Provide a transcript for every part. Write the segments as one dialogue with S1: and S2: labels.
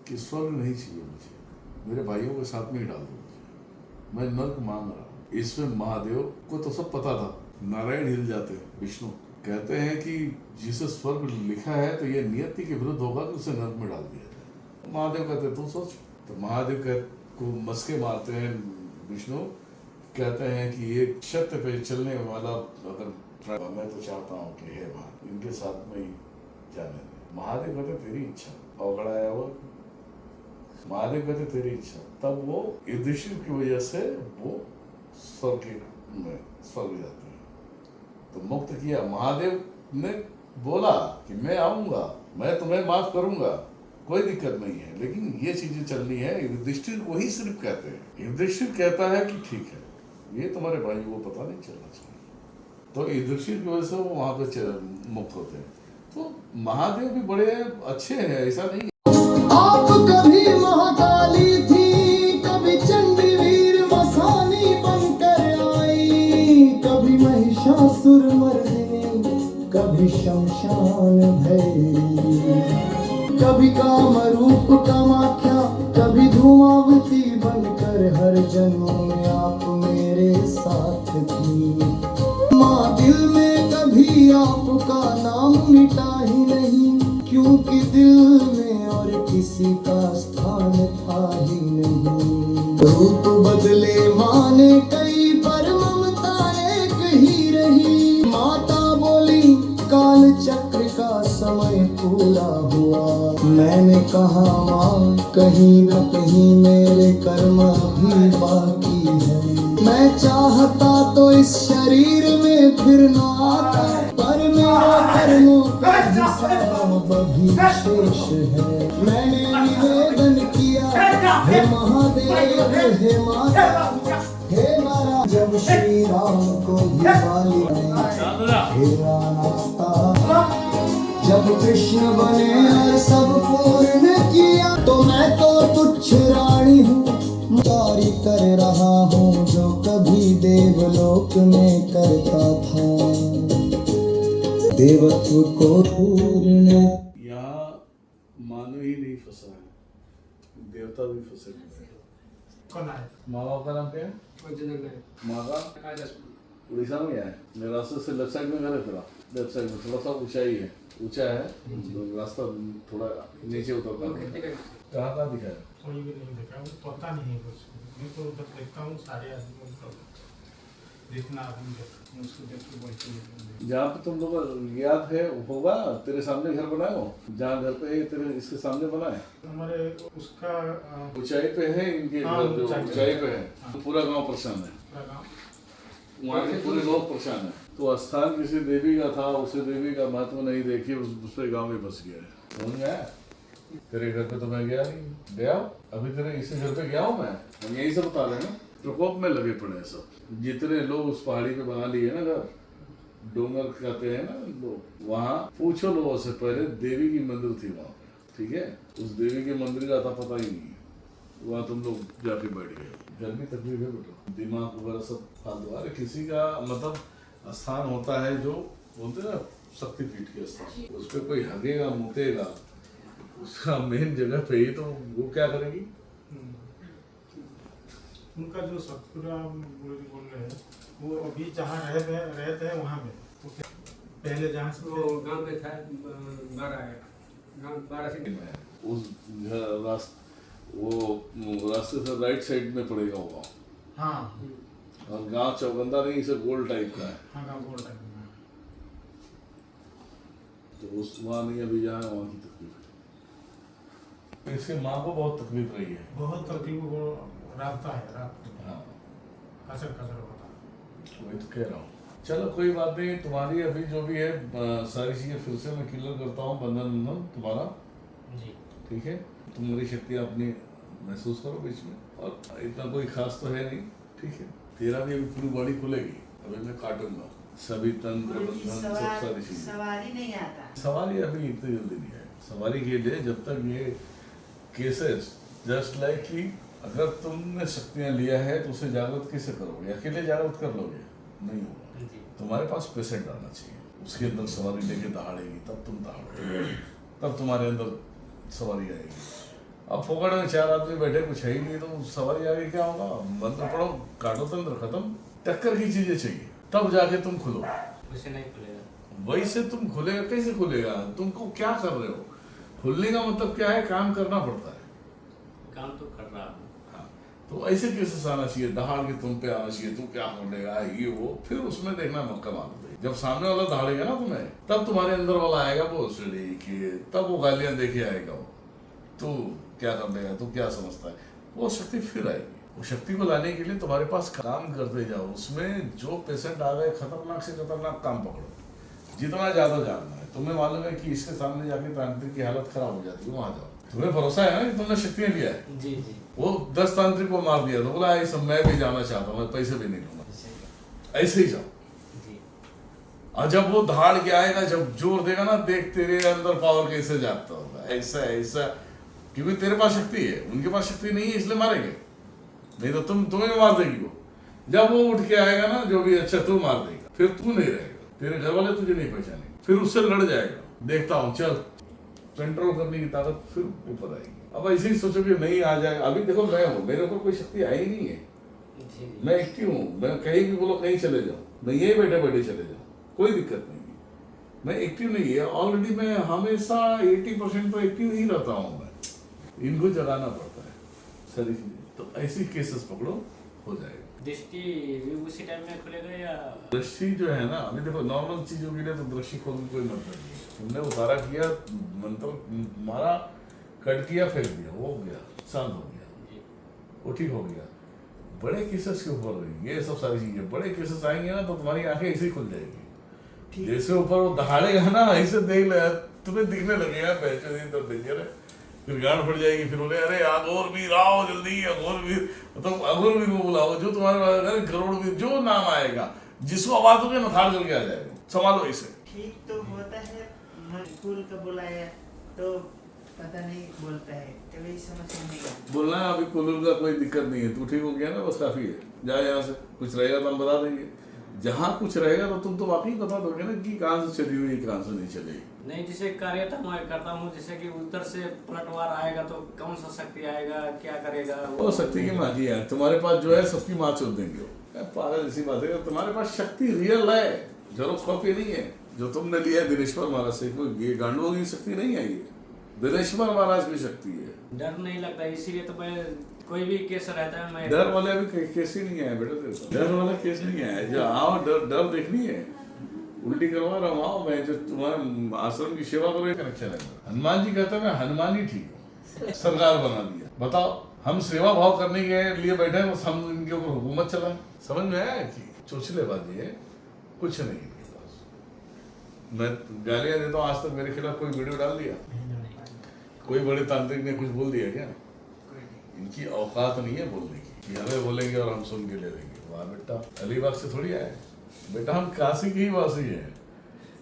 S1: कि स्वर्ग नहीं चाहिए मुझे, मेरे भाइयों के साथ में ही डाल दो मुझे, मैं नर्क मांग रहा हूँ। इसमें महादेव को तो सब पता था, नारायण हिल जाते, विष्णु कहते हैं कि जिसे स्वर्ग लिखा है तो ये नियति के विरुद्ध होगा कि उसे नर्क में डाल दिया जाए। महादेव कहते तू सोच। तो महादेव को मस्के मारते हैं विष्णु, कहते हैं कि ये सत्य पे चलने वाला अगर मैं तो चाहता हूँ कि हे महादेव इनके साथ में ही जाने दे। महादेव कहते तेरी इच्छा, अवगड़ाया वो महादेव कहते तेरी इच्छा। तब वो युधिष्ठिर की वजह से वो स्वर्ग में स्वर्ग जाते हैं, तो मुक्त किया। महादेव ने बोला कि मैं आऊंगा, मैं तुम्हें माफ करूंगा, कोई दिक्कत नहीं है, लेकिन ये चीजें चलनी है। युधिष्ठिर को ही सिर्फ कहते हैं। युधिष्ठिर कहता है कि ठीक है, ये तुम्हारे भाई को पता नहीं चलना चाहिए, तो युधिष्ठिर की वजह से वो वहां पे मुक्त होते हैं। तो महादेव भी बड़े अच्छे हैं, ऐसा नहीं।
S2: आप कभी महाकाली थी, कभी चंडी वीर मसानी बनकर आई, कभी महिषासुर मर्दिनी, कभी शमशान भैरी, कभी कामरूप कामाख्या, कभी धूमावती बनकर हर जन्म में आप मेरे साथ थी। माँ दिल में कभी आपका नाम मिटा ही नहीं, क्योंकि दिल में और किसी का स्थान था ही नहीं। रूप बदले माँ ने कई पर ममता एक ही रही। माता बोली काल चक्र का समय पूरा हुआ। मैंने कहा माँ कहीं न कहीं मेरे कर्म भी बाकी है। मैं चाहता तो इस शरीर में फिर न आता, पर मेरा कर्मों का हिसाब अभी शेष है। मैंने निवेदन किया हे महादेव हे माता हे नारायण, जब श्री राम को दिवाली ने फेरा नाता, जब कृष्ण बने और सब पूर्ण किया, तो मैं तो तुच्छ रानी हूँ, जारी कर रहा हूँ जो कभी देवलोक में करता था, देवत्व को पूर्ण।
S1: यहाँ मानव ही नहीं फंसा है, देवता भी फंसे हुए हैं।
S3: कौन है?
S1: माँ बाप का नाम क्या है? माँ का उड़ीसा में है। मेरे रास्ते से लेफ्ट साइड में घर है, तेरा लेफ्ट साइड में थोड़ा सा ऊंचाई है, ऊंचा है तो रास्ता थोड़ा नीचे उतरता है। कहाँ कहाँ दिखा है?
S3: कोई भी नहीं देखा, पता नहीं है कुछ। मैं तो उधर देखता हूँ सारे आदमी को, जितना आदमी देखता उसको देख के बोलते हैं।
S1: जहाँ पे तुम लोग याद है होगा, तेरे सामने घर बनाए हो, जहाँ घर पे तेरे इसके सामने बना है,
S3: हमारे उसका
S1: ऊंचाई पे है इनके
S3: हाँ,
S1: घर, जो ऊंचाई पे है।
S3: हाँ।
S1: तो पूरा गांव परेशान है,
S3: गाँव
S1: वहाँ के पूरे लोग परेशान है। तो स्थान किसी देवी का था, उसे देवी का महत्व नहीं देखी, उससे गांव में बस गया है। समझ में आया? तेरे घर पे तो मैं गया नहीं, गया अभी तेरे इसी घर पे गया हूँ मैं, हम यही सब बता रहे हैं ना। प्रकोप में लगे पड़े हैं सब, जितने लोग उस पहाड़ी पे बना लिए ना घर, डोंगर कहते हैं ना लोग, वहाँ पूछो लोगों से, पहले देवी की मंदिर थी वहाँ, ठीक है? उस देवी के मंदिर का था पता ही नहीं, वहाँ तुम लोग जाके बैठ गए। गर्मी तकलीफ है बेटा, दिमाग वगैरह सब फालतू। अरे किसी का मतलब स्थान होता है जो बोलते हैं ना शक्तिपीठ के स्थान, उस पर कोई हगेगा मुतेगा, उसका मेन जगह पे ही, तो वो क्या करेगी?
S3: उनका जो सतपुरा बोल रहे हैं, वो अभी जहाँ रहते हैं वहाँ में, पहले जहाँ से
S4: वो गांव में था, गांव 12 से
S1: उस वो रास्ते से राइट साइड में पड़ेगा वो गाँव।
S3: हाँ
S1: और गाँव चौगंदा नहीं, इसे गोल टाइप का है,
S3: हाँ गाँव बोल रहे हैं।
S1: तो उस वहाँ नहीं अभी जहाँ है वहाँ की तकलीफ है। इसके माँ को बहुत तकलीफ रही है,
S3: बहुत तकलीफ वो रास्ता है, रात
S1: हाँ
S3: कसर होता है।
S1: वही तो कह रहा हूँ। चलो कोई बात नहीं, तुम्हारी अभी जो भी है सारी चीज़ें फिर से मैं क्लियर करता हूँ, बंधन तुम्हारा
S3: जी
S1: ठीक है। तुम्हारी शक्तियाँ अपनी महसूस करो बीच में, और इतना कोई खास तो है नहीं, ठीक है। तेरा भी अभी पूरी बॉडी खुलेगी, अभी मैं काटूंगा सभी तंत्र बंधन सब सारी चीजें।
S5: सवारी नहीं आता,
S1: सवारी अभी इतनी जल्दी नहीं है। सवारी के लिए जब तक ये केसेस जस्ट लाइक कि अगर तुमने शक्तियाँ लिया है तो उसे जागृत कैसे करोगे? अकेले जागृत कर लोगे? नहीं होगा। तुम्हारे पास पेशेंट आना चाहिए, उसके अंदर सवारी लेके दहाड़ेगी, तब तुम दहाड़ोगे, तब तुम्हारे अंदर सवारी आएगी। अब फोकट में 4 आदमी बैठे, कुछ है ही नहीं, तो सवाल आगे क्या होगा? मंत्र पढ़ो, काटो तंत्र खत्म। टक्कर की चीजें चाहिए, तब जाके तुम खुलो।
S5: वैसे नहीं खुलेगा।
S1: वैसे तुम खुलेगा कैसे? खुलेगा तुमको क्या कर रहे हो? खुलने का मतलब क्या है? काम करना पड़ता है।
S5: काम तो कर रहा हूँ।
S1: हाँ, तो ऐसे केसेस आना चाहिए, दहाड़ के तुम पे आना चाहिए, तू क्या कर लेगा ये वो, फिर उसमें देखना मौका मार दे। जब सामने वाला दहाड़ेगा ना तुम्हें, तब तुम्हारे अंदर वाला आएगा वो कि तब वो गालियां देके आएगा, वो तू क्या कर लेगा, तू क्या समझता है। वो शक्ति फिर आएगी। वो शक्ति को लाने के लिए तुम्हारे पास काम करते जाओ। उसमें जो पेशेंट आ गए, खतरनाक से खतरनाक काम पकड़ो, जितना ज्यादा जानना है। तुम्हें मालूम है कि इसके सामने जाके तांत्रिक की हालत खराब हो जाती है, वहां जाओ। तुम्हें भरोसा है ना कि तुमने शक्तियां लिया है।
S5: जी जी।
S1: वो 10 तांत्रिक को मार दिया तो बोला ऐसा मैं भी जाना चाहता हूँ, मैं पैसे भी नहीं लूंगा। ऐसे ही जाओ।
S5: जी।
S1: और जब वो दहाड़ के आएगा, जब जोर देगा ना, देख तेरे अंदर पावर कैसे जागता होगा। ऐसा ऐसा, क्योंकि तेरे पास शक्ति है, उनके पास शक्ति नहीं है, इसलिए मारेंगे। नहीं तो तुम्हें मार देगी वो। जब वो उठ के आएगा ना, जो भी अच्छा तू मार देगा, फिर तू नहीं रहेगा, तेरे घर वाले तुझे नहीं पहचानेंगे, फिर उससे लड़ जाएगा। देखता हूँ, चल कंट्रोल करने की ताकत फिर ऊपर आएगी। अब ऐसे ही सोचो कि नहीं आ जाए। अभी देखो मैं हूँ, मेरे ऊपर कोई शक्ति आई नहीं है,
S5: जी।
S1: मैं एक्टिव हूँ। मैं कहीं भी बोलो कहीं चले जाओ, मैं यही बैठे बैठे चले जाऊँ, कोई दिक्कत नहीं है। मैं एक्टिव नहीं है ऑलरेडी, मैं हमेशा 80% तो एक्टिव ही रहता हूँ। मैं इनको जगाना पड़ता है सारी चीजें। तो ऐसी केसेस पकड़ो, हो जाएगा।
S5: दृष्टि भी उसी टाइम में खुलेगा या?
S1: दृष्टि जो है ना, अभी देखो नॉर्मल चीजों के लिए तो दृष्टि खोलने कोई मतलब नहीं है। तुमने उतारा किया, मंत्र मारा, कट किया, फेंक दिया, वो हो गया, शांत हो गया,
S5: जी।
S1: वो ठीक हो गया। बड़े केसेस के ऊपर रहेंगे ये सब सारी चीजें। बड़े केसेस आएंगे ना तो तुम्हारी आंखें ऐसे ही खुल जाएगी। जैसे ऊपर वो दहाड़ेगा ना, ऐसे देख ले, तुम्हें दिखने लगेगा पहचान तो डेंजर है। फिर गांड फट जाएगी, फिर बोले अरे अघोर वीर आओ जल्दी, अघोर वीर। तो अघोर वीर को बुलाओ, जो तुम्हारे करोड़ वीर जो नाम आएगा, जिसको आवाज होगी ना थाड़ करके आ जाएगा। संभालो इसे।
S6: ठीक तो होता है, फूल का बुलाया तो पता नहीं बोलता है, तो वही समझ में नहीं आता।
S1: बोलना है अभी कुलूर का कोई दिक्कत नहीं है, तू ठीक हो गया ना, बस काफी है। जा यहाँ से, कुछ रहेगा तो हम बता देंगे। जहाँ कुछ रहेगा तो तुम तो वाकई बता दोगे ना कि कहाँ से चली हुई, कहाँ से नहीं चलेगी।
S5: नहीं, जैसे कार्य तो मैं करता हूँ, जैसे कि उधर से पलटवार आएगा तो कौन सा शक्ति आएगा, क्या करेगा
S1: वो शक्ति की माँ की है, तुम्हारे पास जो है सबकी माँ चोद देंगे वो। पागल ऐसी बात है, तुम्हारे पास शक्ति रियल है, झरोस्कोपी नहीं है। जो तुमने लिया है दिनेश्वर महाराज से, कोई ये गांडुओं की शक्ति नहीं है, ये दिनेश्वर महाराज की शक्ति है।
S5: डर नहीं लगता, इसीलिए तो मैं कोई भी केस रहता है मैं।
S1: डर वाले अभी केस ही नहीं आए बेटा, तेरे पास डर वाला केस नहीं आया। जो आओ डर देखनी है, उल्टी करवा रहा हूँ, आओ मैं जो तुम्हारे आश्रम की सेवा करो, कनेक्शन है। हनुमान जी कहते हैं मैं हनुमान ही ठीक हूँ, सरकार बना दिया। बताओ, हम सेवा भाव करने के लिए बैठे हैं, बस हम इनके ऊपर हुकूमत चलाएं। समझ में आया कि चोचलेबाजी है, कुछ नहीं है पास। मैं गालियां देता हूँ, आज तक मेरे खिलाफ कोई वीडियो डाल दिया? कोई बड़े तांत्रिक ने कुछ बोल दिया क्या? इनकी औकात नहीं है बोलने की कि हमें बोलेंगे और हम सुन के ले लेंगे। वाह बेटा, अलीबाग से थोड़ी आए बेटा, हम काशी के ही वासी हैं।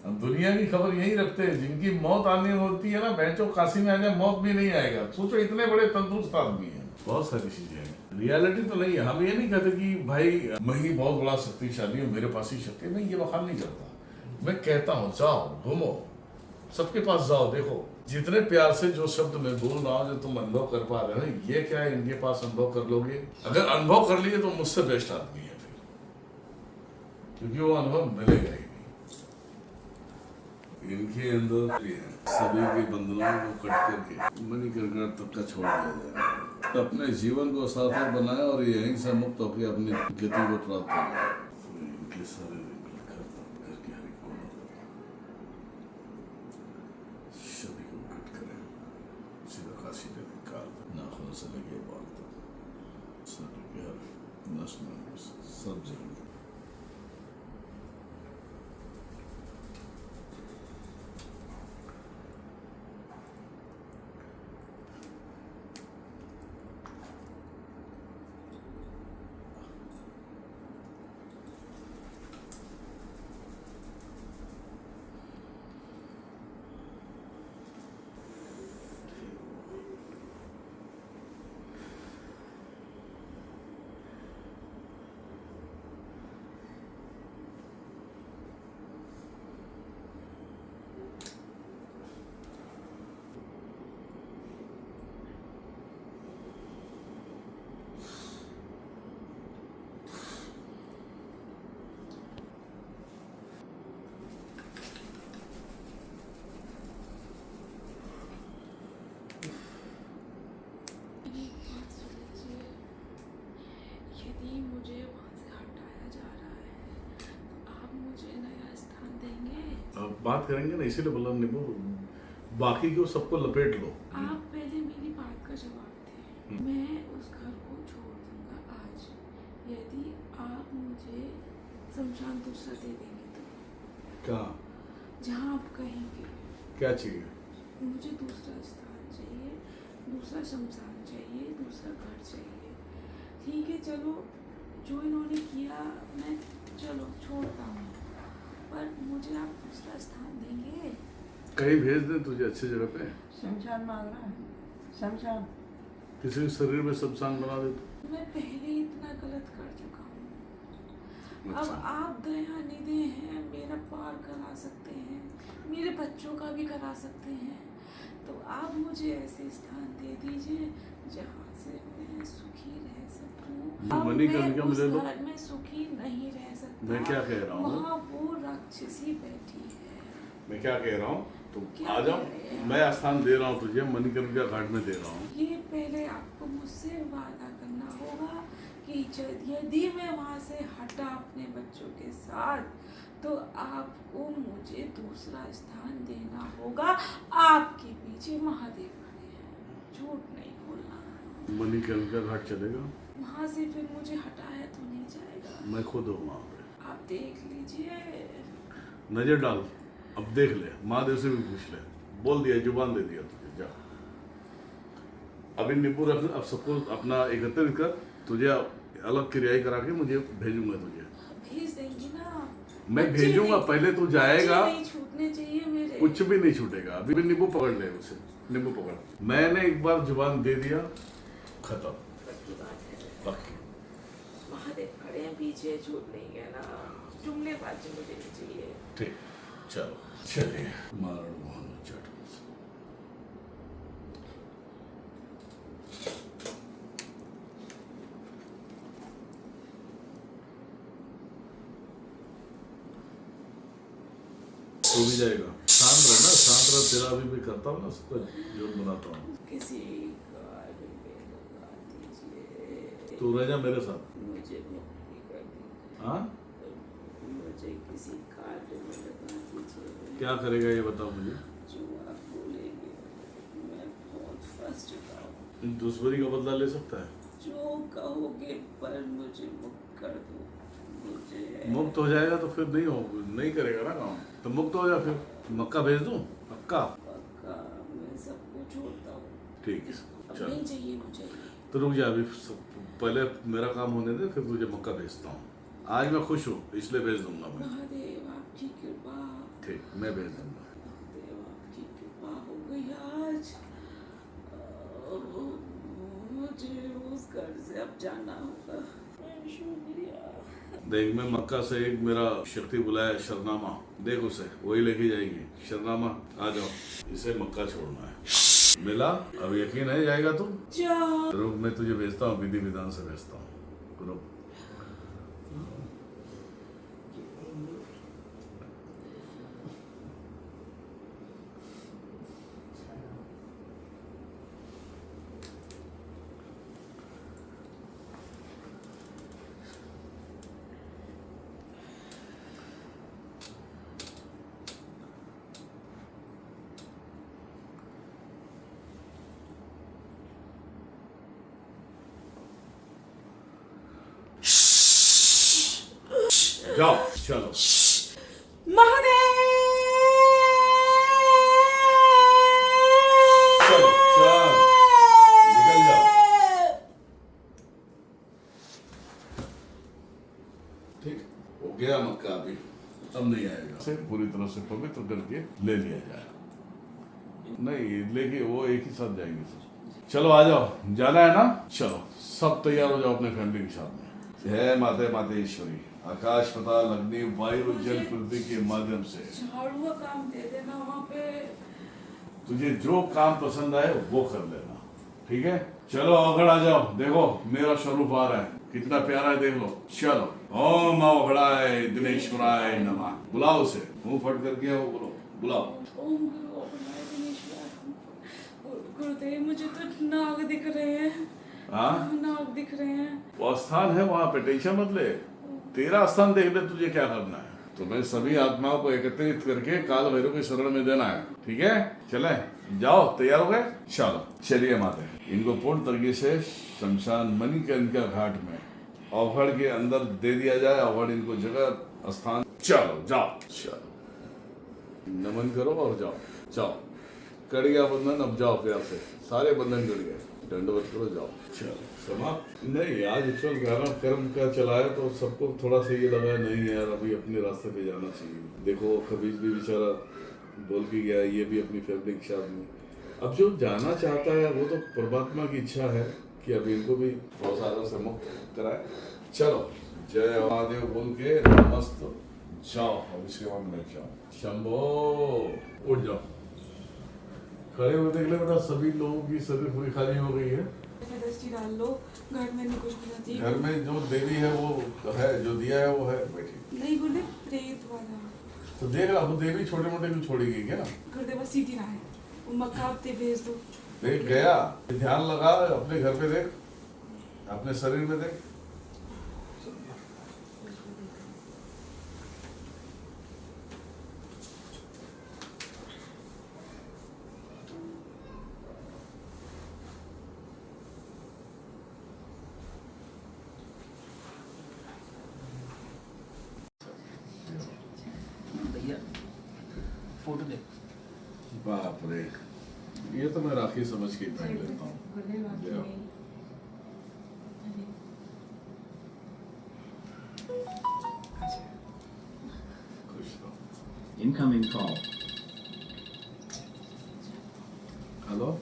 S1: हम दुनिया की खबर यही रखते हैं। जिनकी मौत आनी होती है ना, बहनचो काशी में आ जाए मौत भी नहीं आएगा। सोचो इतने बड़े तंदुरुस्त आदमी हैं। बहुत सारी चीजें हैं, रियलिटी तो नहीं है। हम ये नहीं कहते कि भाई मैं ही बहुत बड़ा शक्तिशाली हूँ, मेरे पास ही शक्ति नहीं, ये बखान नहीं करता। मैं कहता हूँ जाओ घूमो, सबके पास जाओ, देखो जितने प्यार से जो शब्द मैं बोल रहा हूँ, जो तुम अनुभव कर पा रहे हो, ये क्या है इनके पास अनुभव कर लोगे। अगर अनुभव कर लिए तो मुझसे बेस्ट आदमी है फिर, क्योंकि वो अनुभव मिलेगा ही नहीं। इनके अंदर सभी के बंधनों को कट करके मणिकर्णिका तक का छोड़ दिया जाए, अपने जीवन को सार्थक बनाए और यहीं से मुक्त होकर अपनी गति को प्राप्त करें। इनके सारे नाखून से लगे बाल तक, नस सब जगह।
S7: एक बात सुन लीजिए, यदि मुझे वहाँ से हटाया जा रहा है तो आप मुझे नया स्थान देंगे?
S1: अब बात करेंगे ना, इसीलिए बोला नींबू, बाकी को सबको लपेट लो।
S7: आप पहले मेरी बात का जवाब दें। मैं उस घर को छोड़ दूंगा आज, यदि आप मुझे शमशान दूसरा दे देंगे तो।
S1: क्या
S7: जहाँ आप कहेंगे।
S1: क्या चाहिए?
S7: मुझे दूसरा स्थान चाहिए, दूसरा शमशान चाहिए, दूसरा घर चाहिए। ठीक है, चलो जो इन्होंने किया मैं चलो छोड़ता हूँ, पर मुझे आप दूसरा स्थान देंगे?
S1: कहीं भेज दें तुझे अच्छी जगह पे,
S6: शमशान मांग रहा है, शमशान।
S1: किसी के शरीर में शमशान बना दे तो।
S7: मैं पहले ही इतना गलत कर चुका हूँ। अब
S1: अच्छा।
S7: आप दयानिधि हैं, मेरा पार करा सकते हैं, मेरे बच्चों का भी करा सकते हैं, तो आप मुझे ऐसे स्थान दे दीजिए जहाँ से मैं सुखी रह सकूँ। अब
S1: मनी का
S7: मैं
S1: निगम
S7: उस
S1: ले लो।
S7: घर में सुखी नहीं रह सकता।
S1: मैं क्या कह रहा हूँ?
S7: वहाँ वो राक्षसी बैठी है।
S1: मैं क्या कह रहा हूँ, तुम
S7: क्या
S1: आ जाओ,
S7: कह रहे हैं?
S1: मैं स्थान दे रहा हूँ तुझे, मणिकर्णिका घाट में दे रहा हूँ।
S7: ये पहले आपको मुझसे वादा करना होगा कि यदि मैं वहाँ से हटा अपने बच्चों के साथ तो आपको मुझे दूसरा स्थान देना होगा। आपके पीछे महादेव खड़े हैं, झूठ नहीं बोलना।
S1: मणिकर्णिका घाट चलेगा?
S7: वहाँ से फिर मुझे हटाया तो नहीं जाएगा।
S1: मैं खुद हूँ वहाँ पे,
S7: आप देख लीजिए।
S1: नजर डाल, अब देख ले, महादेव से भी पूछ ले, बोल दिया, जुबान दे दिया तुझे, जा। अभी नींबू रख, अब सबको अपना एकत्रित कर, तुझे अलग क्रियाएं करा के मुझे भेजूंगा तुझे।
S7: भेज देंगे ना?
S1: मैं
S7: बच्चे
S1: भेजूंगा,
S7: नहीं-
S1: पहले तू जाएगा,
S7: बच्चे नहीं छूटने चाहिए मेरे।
S1: कुछ भी नहीं छूटेगा। अभी भी नींबू पकड़ ले उसे, नींबू पकड़। मैंने एक बार जुबान दे दिया, खत्म।
S7: पक्की बात है।
S1: पक्की।
S7: महादेव खड़े हैं पीछे, झूठ नहीं कहना। जुमलेबाजी मुझे नहीं चाहिए।
S1: ठीक, चलो चलिए। मारण मोहन चट। तो भी जाएगा, शांत रहना, शांत रह, तेरा अभी भी करता हूँ ना सबको जो बनाता हूँ।
S7: किसी कार्य में लगा दीजिए।
S1: तू रह जा मेरे साथ।
S7: मुझे मुक्ति कर दीजिए।
S1: हाँ,
S7: मुझे किसी कार्य में लगा दीजिए।
S1: क्या करेगा ये बताओ मुझे।
S7: जो आप बोलेंगे, मैं बहुत फंस चुका हूँ।
S1: दुश्मनी का बदला ले सकता है?
S7: जो कहोगे पर मुझे मुक्त कर दो। मुझे
S1: मुक्त हो जाएगा तो फिर नहीं करेगा ना काम, तो मुक्त हो जा, फिर मक्का भेज दूं, पक्का?
S7: पक्का मैं सब कुछ छोड़ता हूँ।
S1: ठीक है,
S7: अब
S1: चल।
S7: नहीं चाहिए मुझे।
S1: तो रुक जा, अभी पहले मेरा काम होने दे, फिर तुझे मक्का भेजता हूँ। आज मैं खुश हूँ इसलिए भेज दूंगा मैं।
S7: महादेव आपकी कृपा।
S1: ठीक, मैं भेज दूंगा।
S7: महादेव आपकी कृपा हो गई आज। मुझे उस घर से अब जाना होगा। शुक्रिया।
S1: देख, मैं मक्का से एक मेरा शक्ति बुलाया शरनामा, देख उसे, वही लेके जाएगी शरनामा। आ जाओ, इसे मक्का छोड़ना है। मिला? अब यकीन है जाएगा तू?
S7: जाओ।
S1: रुक, मैं तुझे भेजता हूँ, विधि विधान से भेजता हूँ, रुक। जाओ, चलो।
S7: महादेव।
S1: चलो, चल, निकल जाओ। ठीक हो गया मक्का, अभी अब नहीं आएगा। से पूरी तरह से पवित्र करके ले लिया जाए। नहीं लेके वो एक ही साथ जाएंगे सब। चलो आ जाओ, जाना है ना? चलो सब तैयार हो जाओ अपने फैमिली के साथ में। जय माते मातेश्वरी, आकाश पाताल अग्नि वायु जल पृथ्वी के माध्यम से
S7: झाड़ू का काम दे देना वहाँ पे।
S1: तुझे जो काम पसंद आए वो कर लेना, ठीक है? चलो अवघड़ आ जाओ, देखो मेरा स्वरूप आ रहा है, कितना प्यारा है, देख लो। चलो, ओम अवघड़ाय दिनेश्वराय नमः। बुलाओ उसे, मुंह फट करके वो बोलो, बुलाओ।
S7: ओम गुरु अवघड़ाय दिनेश्वराय। गुरुदेव मुझे तो नाग दिख रहे हैं।
S1: हाँ
S7: नाग दिख रहे हैं।
S1: वो स्थान है वहां पे, टेंशन मत ले। तेरा स्थान देख ले, तुझे क्या करना है। तुम्हें सभी आत्माओं को एकत्रित करके काल भैरव के शरण में देना है, ठीक है। चले जाओ, तैयार हो गए, चलो चलिए माते। इनको पूर्ण तरीके से शमशान मणिकर्णिका घाट में अवघड़ के अंदर दे दिया जाए। अवघड़ इनको जगह स्थान, चलो जाओ, चलो नमन करो और जाओ। जाओ, कट गया बंधन, अब जाओ प्यार से, सारे बंधन कट गए, दंडवत करो, जाओ। चलो समाप्त। नहीं आज ईश्वर ग्रहण कर्म का चलाया तो सबको थोड़ा सा ये लगा नहीं यार अभी अपने रास्ते पे जाना चाहिए। देखो कबीर भी बेचारा बोल के गया, ये भी अपनी फैमिली के साथ में। अब जो जाना चाहता है वो तो परमात्मा की इच्छा है कि अब इनको भी बहुत सारों से मुक्त कराए। चलो जय महादेव बोल के नमस्त जाओ, अब इसके बाद में जाओ। शंभो, उठ जाओ, खड़े हुए देख ले बेटा, सभी लोगों की शरीर पूरी खाली हो गई है।
S7: दृष्टि डाल लो, घर में नहीं कुछ मिला चाहिए।
S1: घर में जो देवी है वो है, जो दिया है वो है, बैठी।
S7: नहीं गुरुदेव, प्रेत वाला
S1: तो देख रहा, वो देवी छोटे मोटे क्यों छोड़ेगी क्या?
S7: गुरुदेव बस सीटी ना है, वो मकाबते भेज दो।
S1: देख गया, ध्यान लगा, अपने घर पे देख, अपने शरीर में देख।
S8: भैया फोटो दे।
S1: बाप रे, ये तो मैं राखी समझ के पहन लेता हूँ। ले आओ। खुश रहो।
S8: Incoming call.
S1: हेलो।